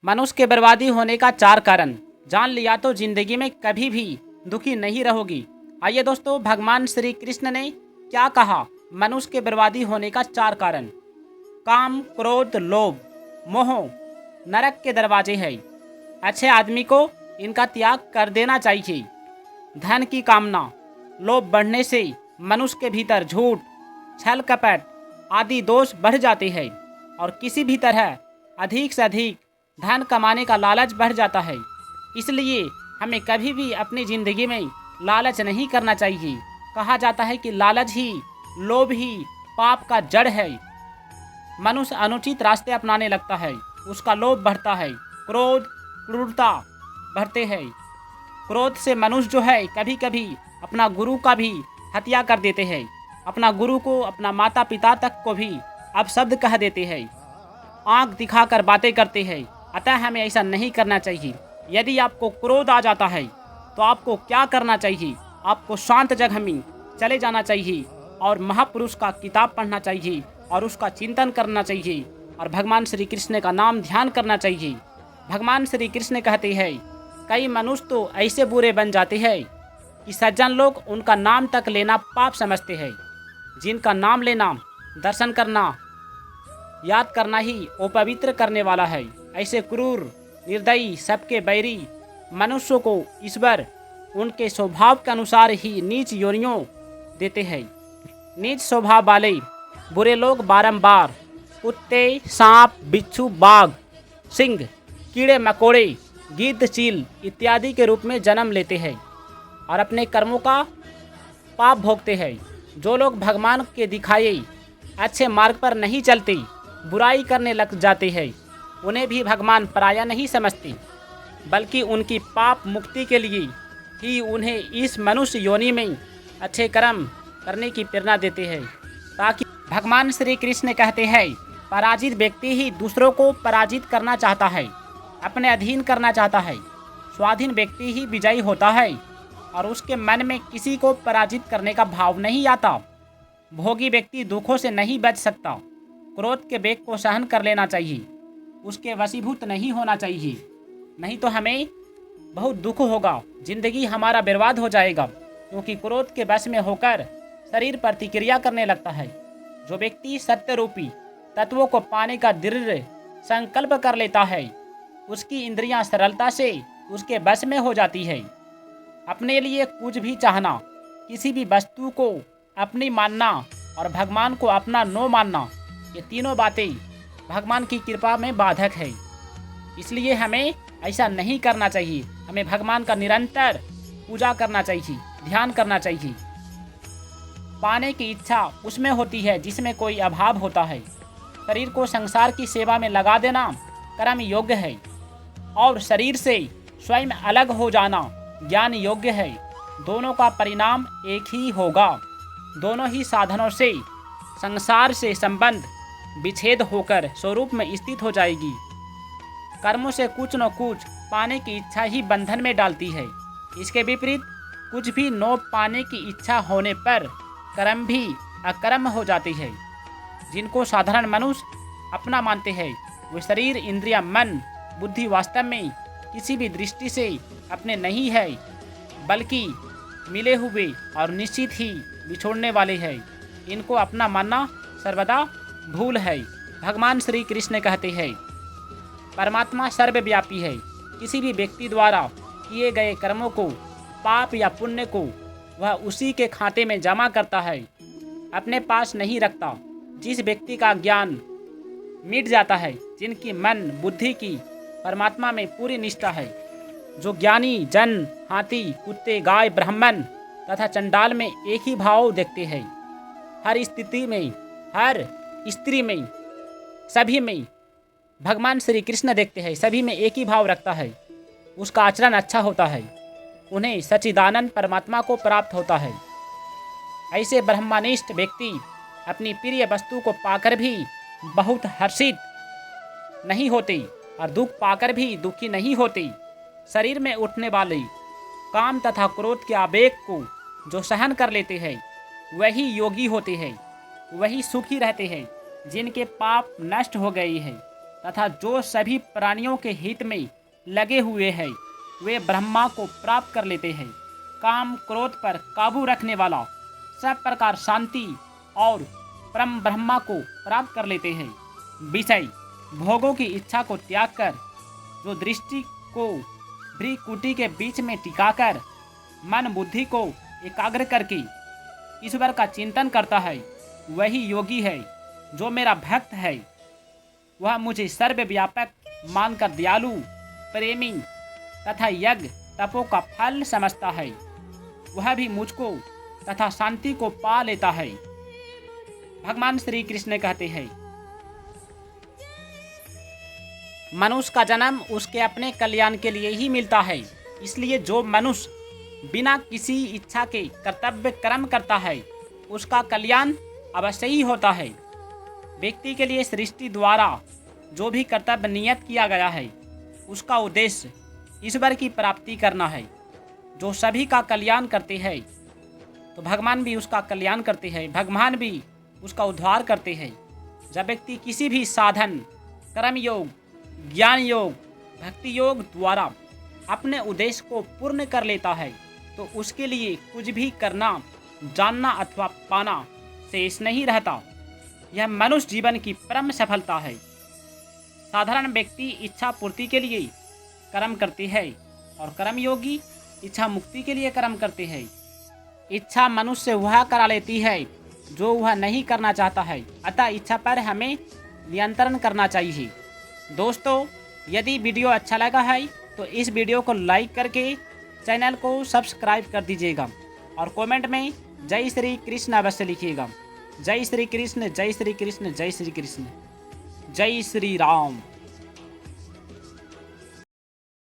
मनुष्य के बर्बादी होने का 4 कारण जान लिया तो जिंदगी में कभी भी दुखी नहीं रहोगी। आइए दोस्तों, भगवान श्री कृष्ण ने क्या कहा मनुष्य के बर्बादी होने का 4 कारण। काम, क्रोध, लोभ, मोह नरक के दरवाजे हैं। अच्छे आदमी को इनका त्याग कर देना चाहिए। धन की कामना, लोभ बढ़ने से मनुष्य के भीतर झूठ, छल कपट आदि दोष बढ़ जाते हैं और किसी भी तरह अधिक से अधिक धन कमाने का लालच बढ़ जाता है। इसलिए हमें कभी भी अपनी जिंदगी में लालच नहीं करना चाहिए। कहा जाता है कि लालच ही, लोभ ही पाप का जड़ है। मनुष्य अनुचित रास्ते अपनाने लगता है, उसका लोभ बढ़ता है, क्रोध, क्रूरता बढ़ते हैं। क्रोध से मनुष्य जो है कभी कभी अपना गुरु का भी हत्या कर देते हैं। अपना गुरु को, अपना माता पिता तक को भी अपशब्द कह देते हैं, आंख दिखाकर बातें करते हैं। अतः हमें ऐसा नहीं करना चाहिए। यदि आपको क्रोध आ जाता है तो आपको क्या करना चाहिए? आपको शांत जगह में चले जाना चाहिए और महापुरुष का किताब पढ़ना चाहिए और उसका चिंतन करना चाहिए और भगवान श्री कृष्ण का नाम ध्यान करना चाहिए। भगवान श्री कृष्ण कहते हैं, कई मनुष्य तो ऐसे बुरे बन जाते हैं कि सज्जन लोग उनका नाम तक लेना पाप समझते हैं। जिनका नाम लेना, दर्शन करना, याद करना ही अपवित्र करने वाला है। ऐसे क्रूर, निर्दयी, सबके बैरी मनुष्यों को ईश्वर उनके स्वभाव के अनुसार ही नीच योनियों देते हैं। नीच स्वभाव वाले बुरे लोग बारंबार कुत्ते, सांप, बिच्छू, बाघ, सिंह, कीड़े मकोड़े, गिद्ध, चील इत्यादि के रूप में जन्म लेते हैं और अपने कर्मों का पाप भोगते हैं। जो लोग भगवान के दिखाए अच्छे मार्ग पर नहीं चलते, बुराई करने लग जाते हैं, उन्हें भी भगवान पराया नहीं समझते, बल्कि उनकी पाप मुक्ति के लिए ही उन्हें इस मनुष्य योनि में अच्छे कर्म करने की प्रेरणा देते हैं। ताकि भगवान श्री कृष्ण कहते हैं, पराजित व्यक्ति ही दूसरों को पराजित करना चाहता है, अपने अधीन करना चाहता है। स्वाधीन व्यक्ति ही विजयी होता है और उसके मन में किसी को पराजित करने का भाव नहीं आता। भोगी व्यक्ति दुखों से नहीं बच सकता। क्रोध के वेग को सहन कर लेना चाहिए, उसके वशीभूत नहीं होना चाहिए, नहीं तो हमें बहुत दुख होगा, जिंदगी हमारा बर्बाद हो जाएगा। क्योंकि क्रोध के वश में होकर शरीर प्रतिक्रिया करने लगता है। जो व्यक्ति सत्य रूपी तत्वों को पाने का दृढ़ संकल्प कर लेता है, उसकी इंद्रियां सरलता से उसके वश में हो जाती है। अपने लिए कुछ भी चाहना, किसी भी वस्तु को अपनी मानना और भगवान को अपना नो मानना, ये तीनों बातें भगवान की कृपा में बाधक है। इसलिए हमें ऐसा नहीं करना चाहिए। हमें भगवान का निरंतर पूजा करना चाहिए, ध्यान करना चाहिए। पाने की इच्छा उसमें होती है जिसमें कोई अभाव होता है। शरीर को संसार की सेवा में लगा देना कर्म योग्य है और शरीर से स्वयं अलग हो जाना ज्ञान योग्य है। दोनों का परिणाम एक ही होगा। दोनों ही साधनों से संसार से संबंध विच्छेद होकर स्वरूप में स्थित हो जाएगी। कर्मों से कुछ न कुछ पाने की इच्छा ही बंधन में डालती है। इसके विपरीत कुछ भी न पाने की इच्छा होने पर कर्म भी अकर्म हो जाती है। जिनको साधारण मनुष्य अपना मानते हैं, वे शरीर, इंद्रिया, मन, बुद्धि वास्तव में किसी भी दृष्टि से अपने नहीं है, बल्कि मिले हुए और निश्चित ही बिछोड़ने वाले हैं। इनको अपना मानना सर्वदा भूल है। भगवान श्री कृष्ण कहते हैं, परमात्मा सर्वव्यापी है। किसी भी व्यक्ति द्वारा किए गए कर्मों को, पाप या पुण्य को, वह उसी के खाते में जमा करता है, अपने पास नहीं रखता। जिस व्यक्ति का ज्ञान मिट जाता है, जिनकी मन बुद्धि की परमात्मा में पूरी निष्ठा है, जो ज्ञानी जन हाथी, कुत्ते, गाय, ब्राह्मण तथा चंडाल में एक ही भाव देखते हैं, हर स्थिति में, हर स्त्री में, सभी में भगवान श्री कृष्ण देखते हैं, सभी में एक ही भाव रखता है, उसका आचरण अच्छा होता है, उन्हें सच्चिदानंद परमात्मा को प्राप्त होता है। ऐसे ब्रह्मनिष्ठ व्यक्ति अपनी प्रिय वस्तु को पाकर भी बहुत हर्षित नहीं होते और दुख पाकर भी दुखी नहीं होते। शरीर में उठने वाले काम तथा क्रोध के आवेग को जो सहन कर लेते हैं, वही योगी होते हैं, वही सुखी रहते हैं, जिनके पाप नष्ट हो गए हैं। तथा जो सभी प्राणियों के हित में लगे हुए हैं वे ब्रह्मा को प्राप्त कर लेते हैं। काम क्रोध पर काबू रखने वाला सब प्रकार शांति और परम ब्रह्मा को प्राप्त कर लेते हैं। विषय भोगों की इच्छा को त्याग कर जो दृष्टि को भ्रीकुटी के बीच में टिकाकर मन बुद्धि को एकाग्र करके ईश्वर का चिंतन करता है वही योगी है। जो मेरा भक्त है वह मुझे सर्वव्यापक मानकर दयालु प्रेमी तथा यज्ञ तपों का फल समझता है। वह भी मुझको तथा शांति को पा लेता है। भगवान श्री कृष्ण कहते हैं, मनुष्य का जन्म उसके अपने कल्याण के लिए ही मिलता है। इसलिए जो मनुष्य बिना किसी इच्छा के कर्तव्य कर्म करता है उसका कल्याण अवश्य ही होता है। व्यक्ति के लिए सृष्टि द्वारा जो भी कर्तव्य नियत किया गया है उसका उद्देश्य ईश्वर की प्राप्ति करना है। जो सभी का कल्याण करते हैं तो भगवान भी उसका कल्याण करते हैं, भगवान भी उसका उद्धार करते हैं। जब व्यक्ति किसी भी साधन कर्म योग ज्ञान योग भक्ति योग द्वारा अपने उद्देश्य को पूर्ण कर लेता है तो उसके लिए कुछ भी करना जानना अथवा पाना शेष नहीं रहता। यह मनुष्य जीवन की परम सफलता है। साधारण व्यक्ति इच्छा पूर्ति के लिए कर्म करते हैं और कर्मयोगी इच्छा मुक्ति के लिए कर्म करते हैं। इच्छा मनुष्य वह करा लेती है जो वह नहीं करना चाहता है, अतः इच्छा पर हमें नियंत्रण करना चाहिए। दोस्तों, यदि वीडियो अच्छा लगा है तो इस वीडियो को लाइक करके चैनल को सब्सक्राइब कर दीजिएगा और कमेंट में जय श्री कृष्ण अवश्य लिखिएगा। जय श्री कृष्ण, जय श्री कृष्ण, जय श्री कृष्ण, जय श्री राम।